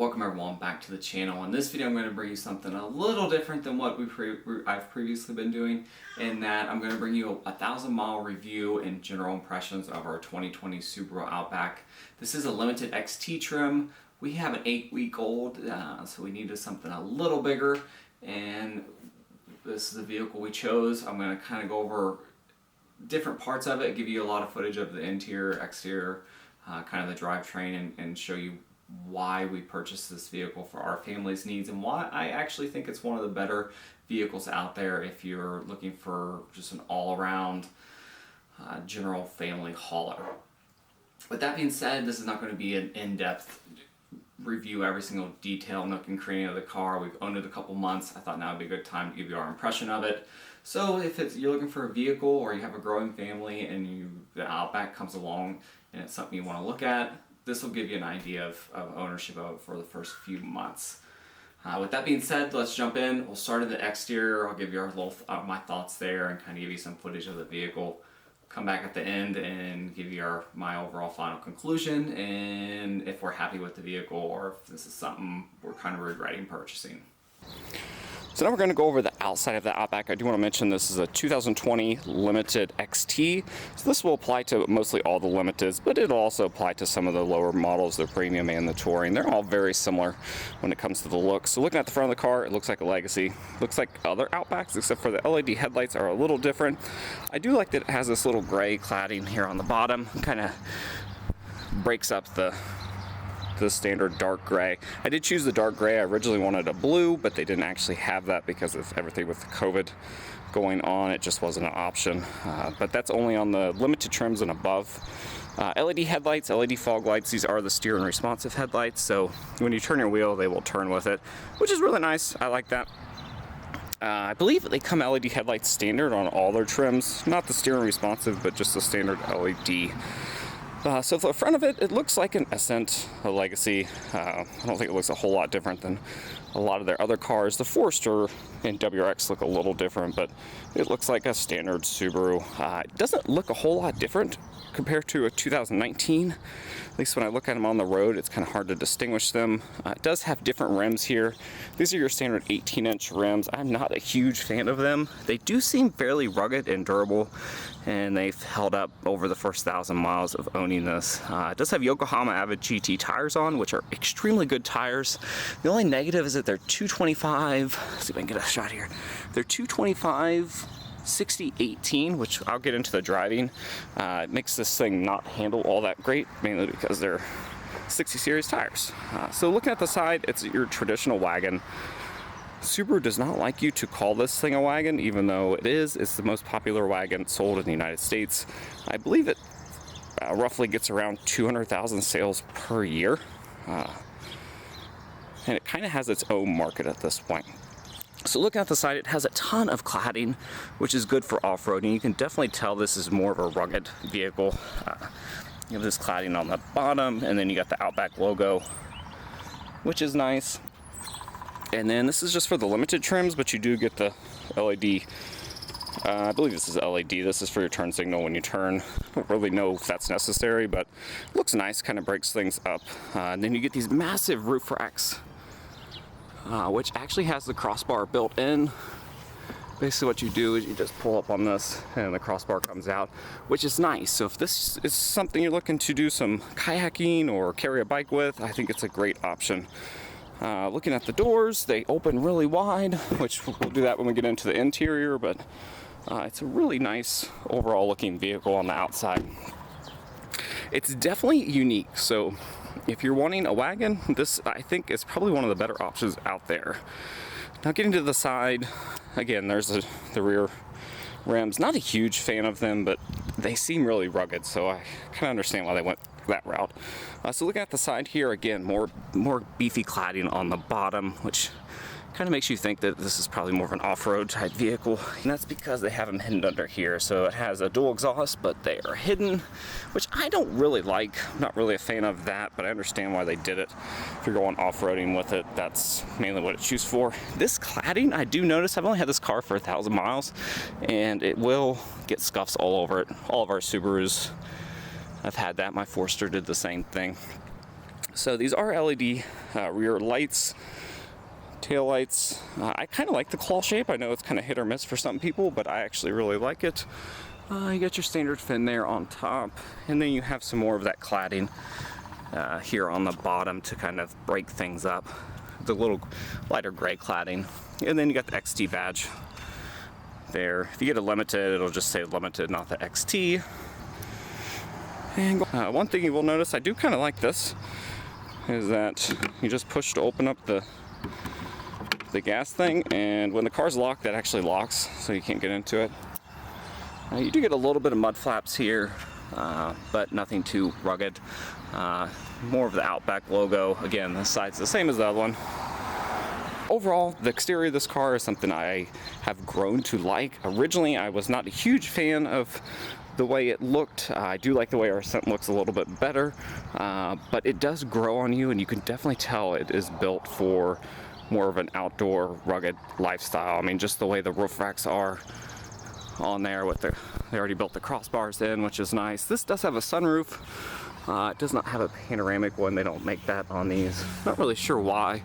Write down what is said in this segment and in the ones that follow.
Welcome everyone back to the channel. In this video I'm going to bring you something a little different than what I've previously been doing, in that I'm going to bring you a 1,000-mile review and general impressions of our 2020 Subaru Outback. This is a limited XT trim. We have an 8-week-old, so we needed something a little bigger, and this is the vehicle we chose. I'm going to kind of go over different parts of it, give you a lot of footage of the interior, exterior, kind of the drivetrain, and show you why we purchased this vehicle for our family's needs, and why I actually think it's one of the better vehicles out there if you're looking for just an all-around general family hauler. With that being said, this is not going to be an in-depth review every single detail, nook and cranny of the car. We've owned it a couple months. I thought now would be a good time to give you our impression of it. So if you're looking for a vehicle, or you have a growing family and the Outback comes along and it's something you want to look at, this will give you an idea of ownership of it for the first few months. With that being said, let's jump in. We'll start in the exterior. I'll give you my thoughts there and kind of give you some footage of the vehicle. Come back at the end and give you my overall final conclusion, and if we're happy with the vehicle or if this is something we're kind of regretting purchasing. So now we're going to go over the outside of the Outback. I do want to mention this is a 2020 Limited XT. So this will apply to mostly all the Limiteds, but it'll also apply to some of the lower models, the Premium and the Touring. They're all very similar when it comes to the look. So looking at the front of the car, it looks like a Legacy. Looks like other Outbacks, except for the LED headlights are a little different. I do like that it has this little gray cladding here on the bottom. Kind of breaks up the standard dark gray. I did choose the dark gray. I originally wanted a blue, but they didn't actually have that because of everything with COVID going on. It just wasn't an option. But that's only on the limited trims and above. LED headlights, LED fog lights. These are the steer and responsive headlights, so when you turn your wheel, they will turn with it, which is really nice. I like that. I believe they come LED headlights standard on all their trims, not the steer and responsive, but just the standard LED. So for the front of it, it looks like an Ascent, a Legacy. I don't think it looks a whole lot different than a lot of their other cars. The Forester and WRX look a little different, but it looks like a standard Subaru. It doesn't look a whole lot different compared to a 2019. At least when I look at them on the road, it's kind of hard to distinguish them. It does have different rims here. These are your standard 18-inch rims. I'm not a huge fan of them. They do seem fairly rugged and durable, and they've held up over the first 1,000 miles of owning this. It does have Yokohama Avid GT tires on, which are extremely good tires. The only negative is that they're 225. Let's see if I can get a shot here. They're 225 60/18, which I'll get into the driving. It makes this thing not handle all that great, mainly because they're 60 series tires. So looking at the side, it's your traditional wagon. Subaru does not like you to call this thing a wagon, even though it is. It's the most popular wagon sold in the United States. I believe it roughly gets around 200,000 sales per year. And it kind of has its own market at this point. So looking at the side, it has a ton of cladding, which is good for off-roading. You can definitely tell this is more of a rugged vehicle. You have this cladding on the bottom, and then you got the Outback logo, which is nice. And then this is just for the limited trims, but you do get the LED. I believe this is LED. This is for your turn signal when you turn. I don't really know if that's necessary, but it looks nice, kind of breaks things up. And then you get these massive roof racks, which actually has the crossbar built in. Basically what you do is you just pull up on this and the crossbar comes out, which is nice. So if this is something you're looking to do some kayaking or carry a bike with, I think it's a great option. Looking at the doors, they open really wide, which we'll do that when we get into the interior, but it's a really nice overall looking vehicle on the outside. It's definitely unique, so if you're wanting a wagon, this I think is probably one of the better options out there. Now getting to the side, again, there's the rear rims. Not a huge fan of them, but they seem really rugged, so I kind of understand why they went that route. So looking at the side here, again, more beefy cladding on the bottom, which kind of makes you think that this is probably more of an off-road type vehicle, and that's because they have them hidden under here. So it has a dual exhaust, but they are hidden, which I don't really like. I'm not really a fan of that, but I understand why they did it. If you're going off-roading with it, that's mainly what it's used for. This cladding, I do notice, I've only had this car for 1,000 miles, and it will get scuffs all over it. All of our Subarus, I've had that. My Forester did the same thing. So these are LED rear lights, tail lights. I kind of like the claw shape. I know it's kind of hit or miss for some people, but I actually really like it. You got your standard fin there on top, and then you have some more of that cladding here on the bottom to kind of break things up. The little lighter gray cladding, and then you got the XT badge there. If you get a limited, it'll just say limited, not the XT. And one thing you will notice, I do kind of like this, is that you just push to open up the gas thing, and when the car's locked, that actually locks, so you can't get into it. You do get a little bit of mud flaps here, but nothing too rugged. More of the Outback logo. Again, the side's the same as the other one. Overall, the exterior of this car is something I have grown to like. Originally, I was not a huge fan of the way it looked. I do like the way our Ascent looks a little bit better, but it does grow on you, and you can definitely tell it is built for more of an outdoor, rugged lifestyle. I mean, just the way the roof racks are on there with they already built the crossbars in, which is nice. This does have a sunroof. It does not have a panoramic one. They don't make that on these. Not really sure why,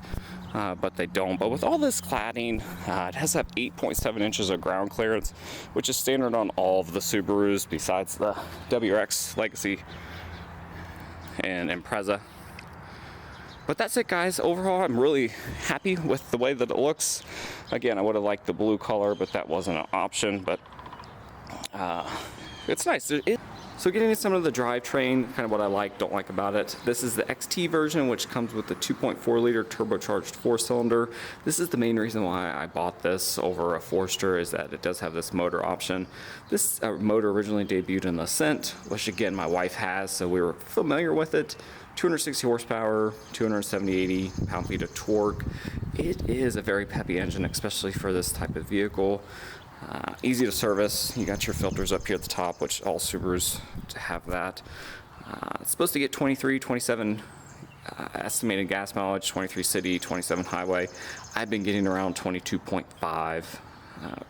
but they don't. But with all this cladding, it has that 8.7 inches of ground clearance, which is standard on all of the Subarus besides the WRX Legacy and Impreza. But that's it, guys. Overall, I'm really happy with the way that it looks. Again, I would have liked the blue color, but that wasn't an option. But it's nice. So getting into some of the drivetrain, kind of what I like, don't like about it. This is the XT version, which comes with the 2.4 liter turbocharged 4-cylinder. This is the main reason why I bought this over a Forester, is that it does have this motor option. This motor originally debuted in the Ascent, which again my wife has, so we were familiar with it. 260 horsepower, 270 pound-feet of torque. It is a very peppy engine, especially for this type of vehicle. Easy to service. You got your filters up here at the top, which all Subarus have that. It's supposed to get 27 estimated gas mileage, 23 city, 27 highway. I've been getting around 22.5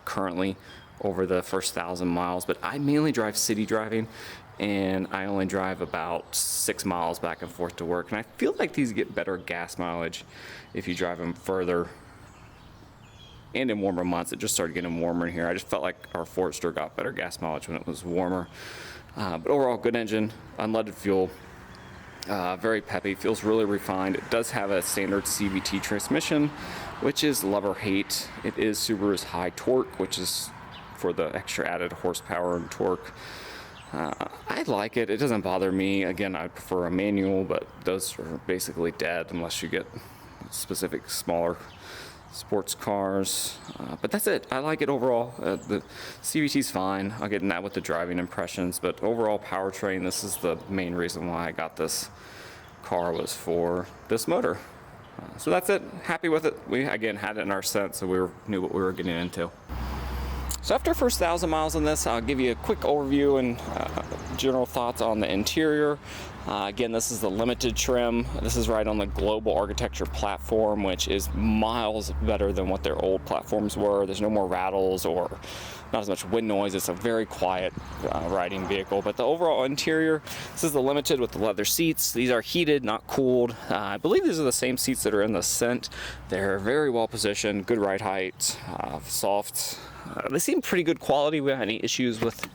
currently over the first 1,000 miles, but I mainly drive city driving, and I only drive about 6 miles back and forth to work. And I feel like these get better gas mileage if you drive them further. And in warmer months, it just started getting warmer in here. I just felt like our Forester got better gas mileage when it was warmer. But overall, good engine, unleaded fuel, very peppy, feels really refined. It does have a standard CVT transmission, which is love or hate. It is Subaru's high torque, which is for the extra added horsepower and torque. I like it. It doesn't bother me. Again, I prefer a manual, but those are basically dead unless you get specific smaller sports cars. But that's it. I like it overall. The CVT's fine. I'll get in that with the driving impressions, but overall powertrain, this is the main reason why I got this car, was for this motor. So that's it. Happy with it. We again had it in our Ascent, so we knew what we were getting into. So after first 1,000 miles on this, I'll give you a quick overview and general thoughts on the interior. Again, this is the limited trim. This is right on the Global Architecture platform, which is miles better than what their old platforms were. There's no more rattles or not as much wind noise. It's a very quiet riding vehicle. But the overall interior, this is the limited with the leather seats. These are heated, not cooled. I believe these are the same seats that are in the Ascent. They're very well positioned, good ride height, soft. They seem pretty good quality. We don't have any issues with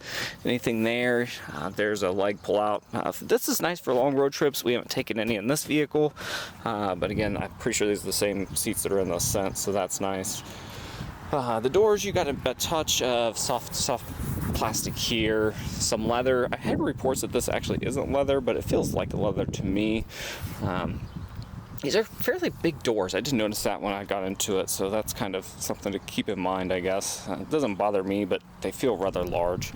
anything there. There's a leg pull out. This is nice for long road trips. We haven't taken any in this vehicle, but again, I'm pretty sure these are the same seats that are in the Ascent, so that's nice. The doors, you got a touch of soft plastic here, some leather. I had reports that this actually isn't leather, but it feels like leather to me. These are fairly big doors. I just noticed that when I got into it, so that's kind of something to keep in mind, I guess. It doesn't bother me, but they feel rather large.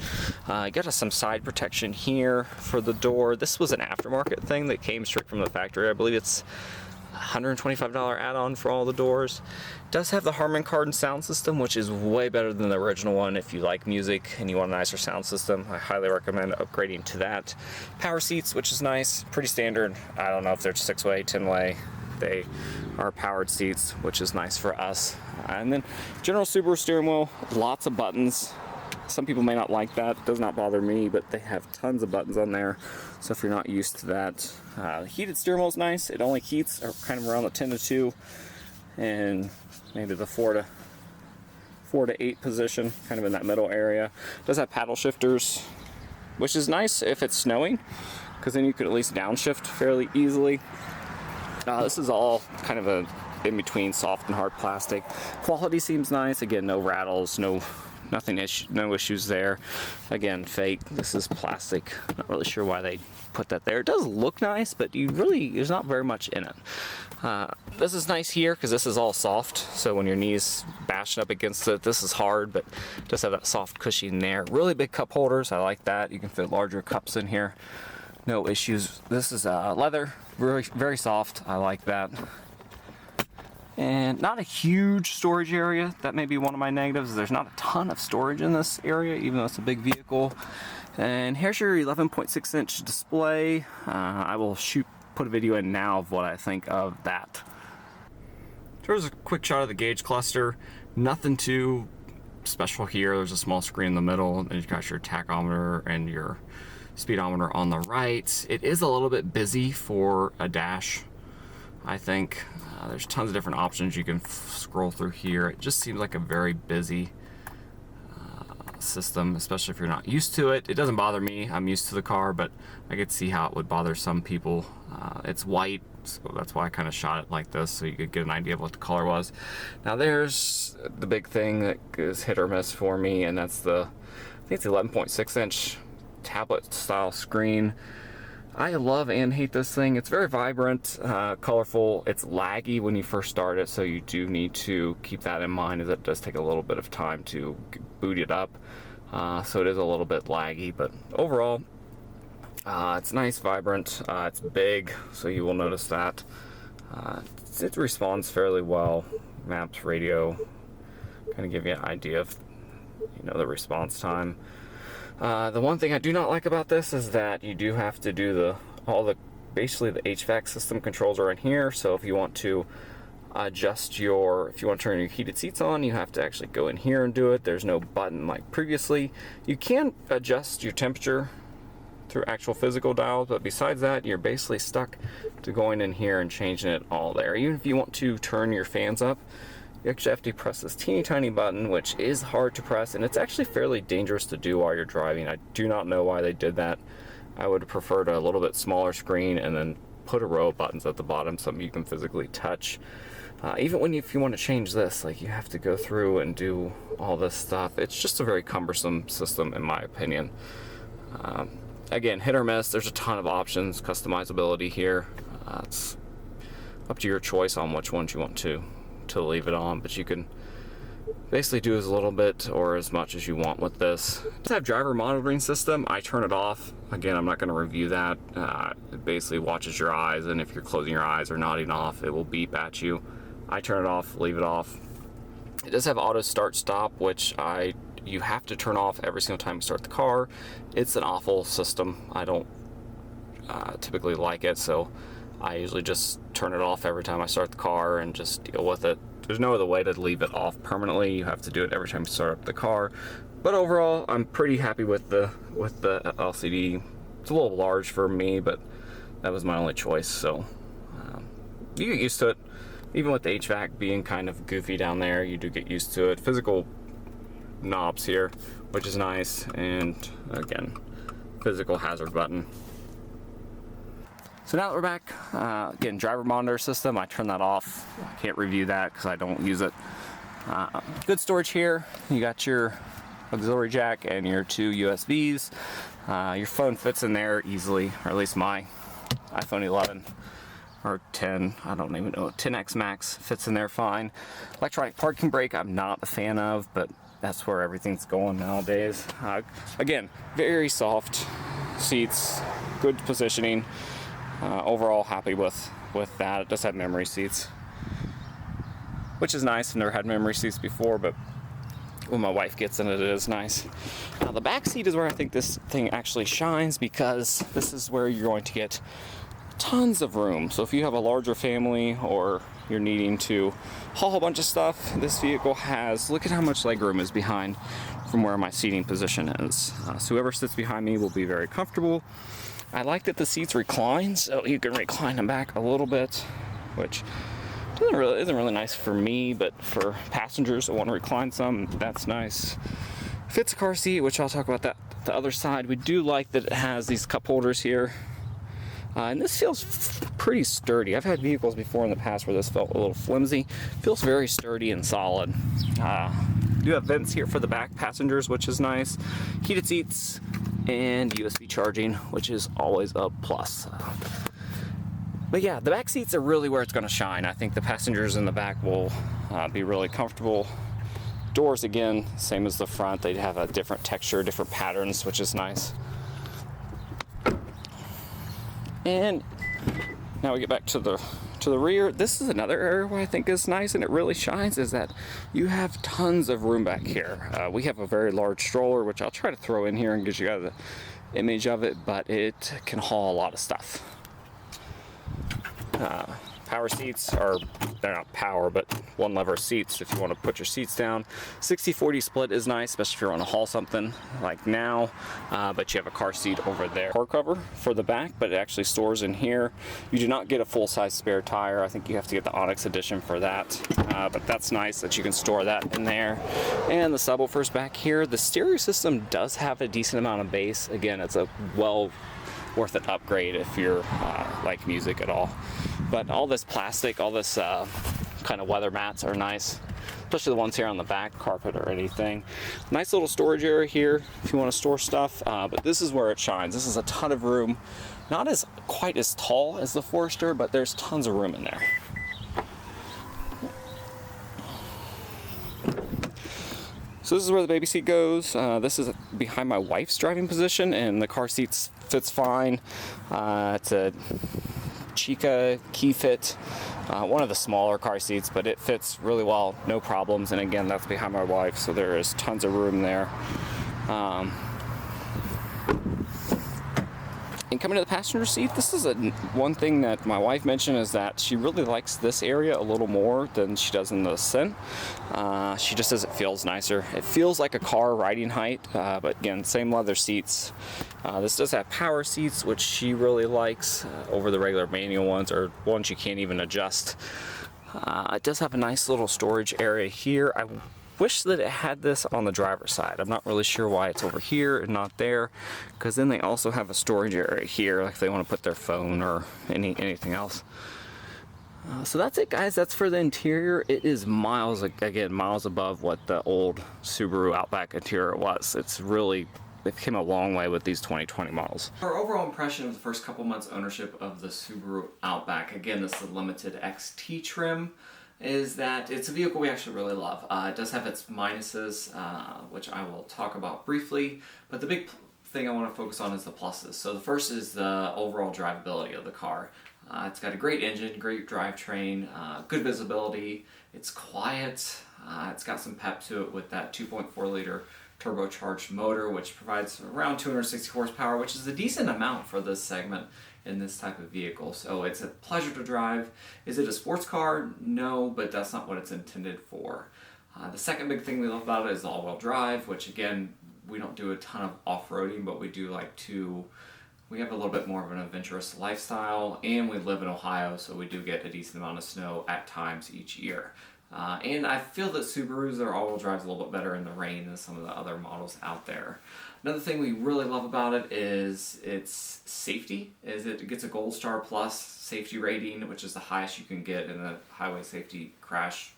I got some side protection here for the door. This was an aftermarket thing that came straight from the factory. I believe it's $125 add-on for all the doors. It does have the Harman Kardon sound system, which is way better than the original one. If you like music and you want a nicer sound system, I highly recommend upgrading to that. Power seats, which is nice, pretty standard. I don't know if they're 6-way, 10-way. They are powered seats, which is nice for us. And then general Subaru steering wheel, lots of buttons. Some people may not like that. It does not bother me, but they have tons of buttons on there. So if you're not used to that, heated steering wheel is nice. It only heats kind of around the 10 to 2 and maybe the 4 to 8 position, kind of in that middle area. It does have paddle shifters, which is nice if it's snowing, because then you could at least downshift fairly easily. This is all kind of a in between soft and hard plastic. Quality seems nice. Again, no rattles, no issues there. Again, fake. This is plastic. Not really sure why they put that there. It does look nice, but there's not very much in it. This is nice here because this is all soft, so when your knees bashing up against it, this is hard, but just have that soft cushion there. Really big cup holders. I like that. You can fit larger cups in here. No issues. This is leather. Very, very soft. I like that. And not a huge storage area. That may be one of my negatives. There's not a ton of storage in this area, even though it's a big vehicle. And here's your 11.6-inch display. I will put a video in now of what I think of that. So here's a quick shot of the gauge cluster. Nothing too special here. There's a small screen in the middle, and you've got your tachometer and your speedometer on the right. It is a little bit busy for a dash, I think. There's tons of different options you can scroll through here. It just seems like a very busy system, especially if you're not used to it. It doesn't bother me. I'm used to the car, but I could see how it would bother some people. It's white, so that's why I kind of shot it like this, so you could get an idea of what the color was. Now there's the big thing that is hit or miss for me, and that's I think it's the 11.6-inch tablet style screen. I love and hate this thing. It's very vibrant, colorful. It's laggy when you first start it, so you do need to keep that in mind, as it does take a little bit of time to boot it up. So it is a little bit laggy, but overall, it's nice, vibrant. It's big, so you will notice that. It responds fairly well. Maps, radio, kind of give you an idea of, the response time. The one thing I do not like about this is that you do have to do basically the HVAC system controls are in here. So if you want to if you want to turn your heated seats on, you have to actually go in here and do it. There's no button like previously. You can adjust your temperature through actual physical dials, but besides that, you're basically stuck to going in here and changing it all there. Even if you want to turn your fans up, you actually have to press this teeny tiny button, which is hard to press, and it's actually fairly dangerous to do while you're driving. I do not know why they did that. I would have preferred a little bit smaller screen and then put a row of buttons at the bottom, something you can physically touch. Even if you want to change this, you have to go through and do all this stuff. It's just a very cumbersome system, in my opinion. Again, hit or miss. There's a ton of options, customizability here. It's up to your choice on which ones you want to leave it on, but you can basically do as little bit or as much as you want with this. It does have driver monitoring system. I turn it off. Again, I'm not going to review that. It basically watches your eyes, and if you're closing your eyes or nodding off, it will beep at you. I turn it off, leave it off. It does have auto start stop, which you have to turn off every single time you start the car. It's an awful system. I don't typically like it, so I usually just turn it off every time I start the car and just deal with it. There's no other way to leave it off permanently. You have to do it every time you start up the car. But overall, I'm pretty happy with the LCD. It's a little large for me, but that was my only choice. So you get used to it. Even with the HVAC being kind of goofy down there, you do get used to it. Physical knobs here, which is nice, and again, physical hazard button. So now that we're back, again, driver monitor system, I turn that off. I can't review that because I don't use it. Good storage here. You got your auxiliary jack and your 2 USBs. Your phone fits in there easily, or at least my iPhone 11 or 10, I don't even know, 10X Max fits in there fine. Electronic parking brake, I'm not a fan of, but that's where everything's going nowadays. Again, very soft seats, good positioning. Overall happy with that. It does have memory seats, which is nice. I've never had memory seats before, but when my wife gets in it, it is nice. Now the back seat is where I think this thing actually shines, because this is where you're going to get tons of room. So if you have a larger family or you're needing to haul a bunch of stuff, this vehicle has, look at how much legroom is behind from where my seating position is. So whoever sits behind me will be very comfortable. I like that the seats recline, so you can recline them back a little bit, which isn't really nice for me, but for passengers that want to recline some, that's nice. Fits a car seat, which I'll talk about that the other side. We do like that it has these cup holders here. And this feels pretty sturdy. I've had vehicles before in the past where this felt a little flimsy. Feels very sturdy and solid. Do have vents here for the back passengers, which is nice. Heated seats and USB charging, which is always a plus. But yeah, the back seats are really where it's going to shine. I think the passengers in the back will be really comfortable. Doors, again, same as the front. They have a different texture, different patterns, which is nice. And now we get back to the rear. This is another area where I think is nice and it really shines, is that you have tons of room back here. We have a very large stroller, which I'll try to throw in here and get you guys an image of it, but it can haul a lot of stuff. Power seats are, they're not power, but one lever seats if you want to put your seats down. 60-40 split is nice, especially if you want to haul something like now, but you have a car seat over there. Car cover for the back, but it actually stores in here. You do not get a full-size spare tire. I think you have to get the Onyx edition for that, but that's nice that you can store that in there. And the subwoofers back here. The stereo system does have a decent amount of bass. Again, it's a well worth an upgrade if you're like music at all. But all this plastic, all this kind of weather mats are nice, especially the ones here on the back, carpet or anything. Nice little storage area here if you want to store stuff, but this is where it shines. This is a ton of room. Not as quite as tall as the Forester, but there's tons of room in there. So this is where the baby seat goes. This is behind my wife's driving position, and the car seat fits fine. It's a Chica key fit, one of the smaller car seats, but it fits really well, no problems. And again, that's behind my wife, so there is tons of room there. And coming to the passenger seat, this is one thing that my wife mentioned, is that she really likes this area a little more than she does in the Ascent. She just says it feels nicer. It feels like a car riding height, but again, same leather seats. This does have power seats, which she really likes over the regular manual ones, or ones you can't even adjust. It does have a nice little storage area here. I wish that it had this on the driver's side. I'm not really sure why it's over here and not there, because then they also have a storage area here, like if they want to put their phone or anything else. So that's it, guys. That's for the interior. It is miles above what the old Subaru Outback interior was. It came a long way with these 2020 models. Our overall impression of the first couple months ownership of the Subaru Outback, again, this is the limited XT trim, is that it's a vehicle we actually really love. It does have its minuses, which I will talk about briefly, but the big thing I want to focus on is the pluses. So the first is the overall drivability of the car. It's got a great engine, great drivetrain, good visibility, it's quiet, it's got some pep to it with that 2.4 liter turbocharged motor, which provides around 260 horsepower, which is a decent amount for this segment in this type of vehicle. So it's a pleasure to drive. Is it a sports car? No, but that's not what it's intended for. The second big thing we love about it is the all-wheel drive, which again, we don't do a ton of off-roading, but we do we have a little bit more of an adventurous lifestyle, and we live in Ohio, so we do get a decent amount of snow at times each year. And I feel that Subarus, their all-wheel drive is a little bit better in the rain than some of the other models out there. Another thing we really love about it is its safety. It gets a Gold Star Plus safety rating, which is the highest you can get in a highway safety crash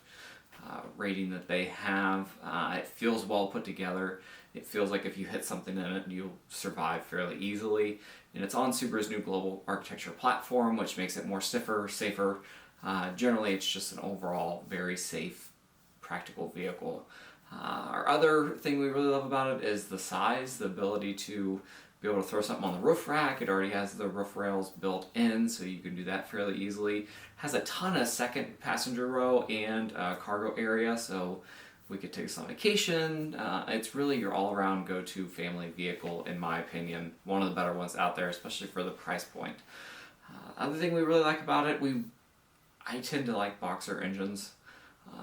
rating that they have. It feels well put together. It feels like if you hit something in it, you'll survive fairly easily. And it's on Subaru's new global architecture platform, which makes it more stiffer, safer. Generally, it's just an overall very safe, practical vehicle. Our other thing we really love about it is the size, the ability to be able to throw something on the roof rack. It already has the roof rails built in, so you can do that fairly easily. Has a ton of second passenger row and cargo area, so we could take us on vacation. It's really your all-around go-to family vehicle, in my opinion. One of the better ones out there, especially for the price point. Other thing we really like about it, I tend to like boxer engines.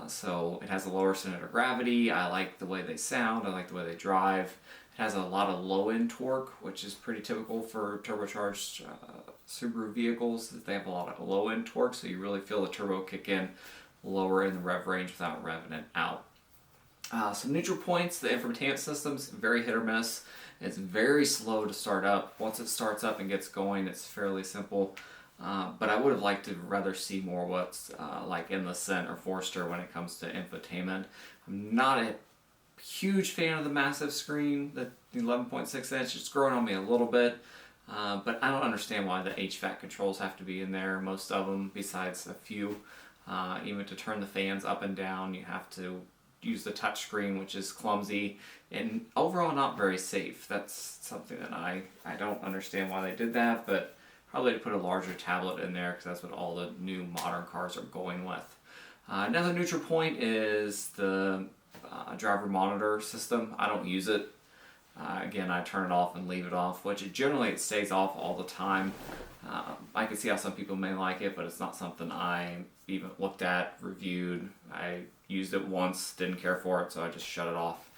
So it has a lower center of gravity. I like the way they sound. I like the way they drive. It has a lot of low-end torque, which is pretty typical for turbocharged Subaru vehicles. They have a lot of low-end torque, so you really feel the turbo kick in lower in the rev range without revving it out. Some neutral points, the infotainment system's very hit or miss. It's very slow to start up. Once it starts up and gets going, it's fairly simple. But I would have liked to rather see more what's like in the Scent or Forester when it comes to infotainment. I'm not a huge fan of the massive screen, the 11.6 inch. It's growing on me a little bit. But I don't understand why the HVAC controls have to be in there. Most of them, besides a few. Even to turn the fans up and down, you have to use the touch screen, which is clumsy and overall not very safe. That's something that I don't understand why they did that, but probably to put a larger tablet in there because that's what all the new modern cars are going with. Another neutral point is the driver monitor system. I don't use it. Again, I turn it off and leave it off, which generally it stays off all the time. I can see how some people may like it, but it's not something I even looked at, reviewed. I used it once, didn't care for it, so I just shut it off.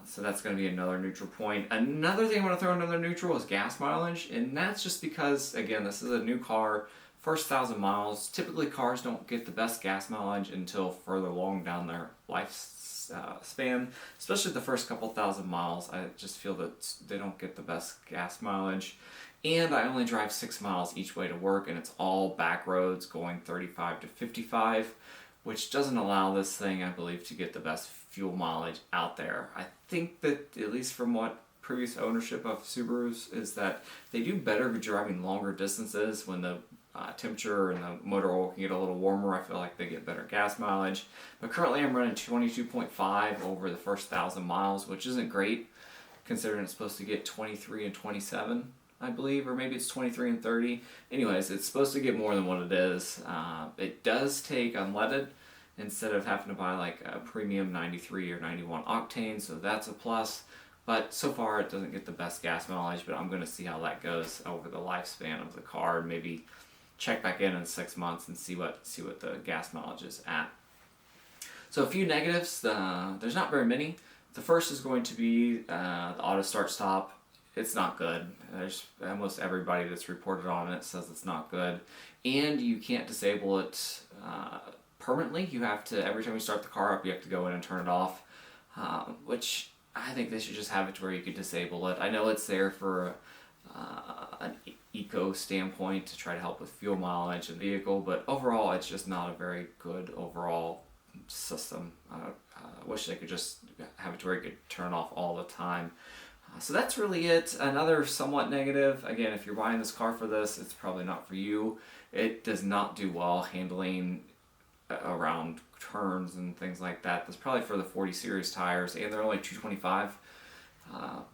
So that's going to be another neutral point. Another thing I want to throw another neutral is gas mileage, and that's just because, again, this is a new car, first 1,000 miles. Typically cars don't get the best gas mileage until further along down their lifespan, especially the first couple thousand miles. I just feel that they don't get the best gas mileage. And I only drive 6 miles each way to work, and it's all back roads going 35 to 55, which doesn't allow this thing, I believe, to get the best fuel mileage out there. I think that, at least from what previous ownership of Subarus, is that they do better driving longer distances when the temperature and the motor oil can get a little warmer. I feel like they get better gas mileage. But currently I'm running 22.5 over the first 1,000 miles, which isn't great considering it's supposed to get 23 and 27. I believe, or maybe it's 23 and 30. Anyways, it's supposed to get more than what it is. It does take unleaded instead of having to buy like a premium 93 or 91 octane, so that's a plus. But so far it doesn't get the best gas mileage, but I'm going to see how that goes over the lifespan of the car, and maybe check back in 6 months and see what the gas mileage is at. So a few negatives, there's not very many. The first is going to be the auto start stop. It's not good. There's almost everybody that's reported on it says it's not good. And you can't disable it permanently. You have to, every time you start the car up, you have to go in and turn it off, which I think they should just have it to where you could disable it. I know it's there for an eco standpoint to try to help with fuel mileage and vehicle, but overall it's just not a very good overall system. I wish they could just have it to where you could turn it off all the time. So that's really it. Another somewhat negative, again, if you're buying this car for this, it's probably not for you. It does not do well handling around turns and things like that. That's probably for the 40 series tires, and they're only 225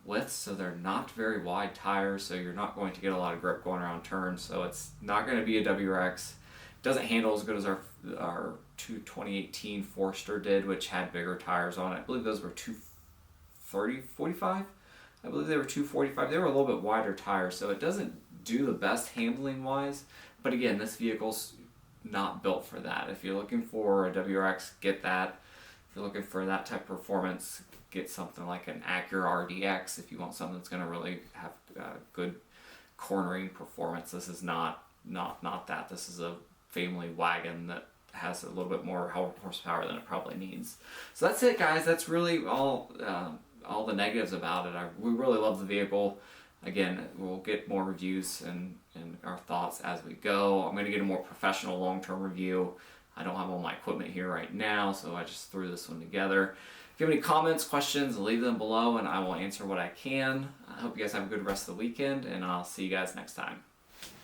width, so they're not very wide tires, so you're not going to get a lot of grip going around turns, so it's not going to be a WRX. It doesn't handle as good as our 2018 Forester did, which had bigger tires on it. I believe those were 230/45. I believe they were 245. They were a little bit wider tires, so it doesn't do the best handling wise. But again, this vehicle's not built for that. If you're looking for a WRX, get that. If you're looking for that type of performance, get something like an Acura RDX. If you want something that's going to really have good cornering performance, this is not that. This is a family wagon that has a little bit more horsepower than it probably needs. So that's it, guys. That's really all the negatives about it. We really love the vehicle. Again, we'll get more reviews and our thoughts as we go. I'm going to get a more professional long-term review. I don't have all my equipment here right now, so I just threw this one together. If you have any comments, questions, leave them below and I will answer what I can. I hope you guys have a good rest of the weekend, and I'll see you guys next time.